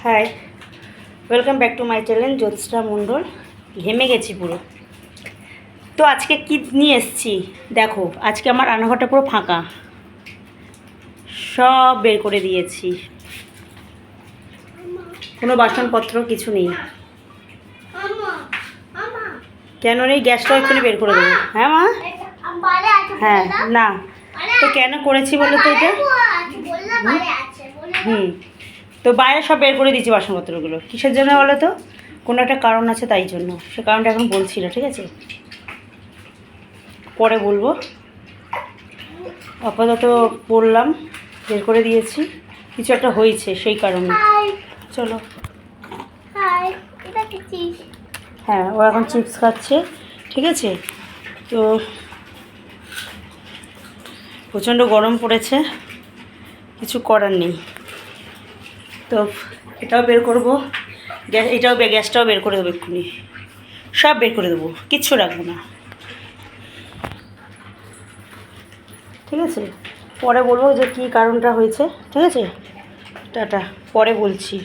High, welcome back to my channel Jyotsna Mondal. ঘেমে গেছি পুরো। তো আজকে কি নিয়ে এসেছি দেখো। আজকে আমার রান্নাঘরটা পুরো ফাঁকা, সব বের করে দিয়েছি, কোনো বাসনপত্র কিছু নেই। কেন নেই? গ্যাসটা এক্ষুনি বের করে দেবো। হ্যাঁ মা, হ্যাঁ না তো কেন করেছি বলো তো এটা? তো বাইরে সব বের করে দিয়েছি বাসনপত্রগুলো। কিসের জন্য বলো তো? কোনো একটা কারণ আছে, তাই জন্য। সে কারণটা এখন বলছি না, ঠিক আছে? পরে বলবো। আপাতত বললাম, বের করে দিয়েছি, কিছু একটা হয়েছে সেই কারণে। চলো। হ্যাঁ, ও এখন চিপস খাচ্ছে, ঠিক আছে? তো প্রচণ্ড গরম পড়েছে, কিছু করার নেই। তো এটাও বের করবো, গ্যাসটাও বের করে দেবো এক্ষুনি, সব বের করে দেবো, কিচ্ছু রাখবো না, ঠিক আছে? পরে বলবো যে কী কারণটা হয়েছে, ঠিক আছে? টাটা, পরে বলছি।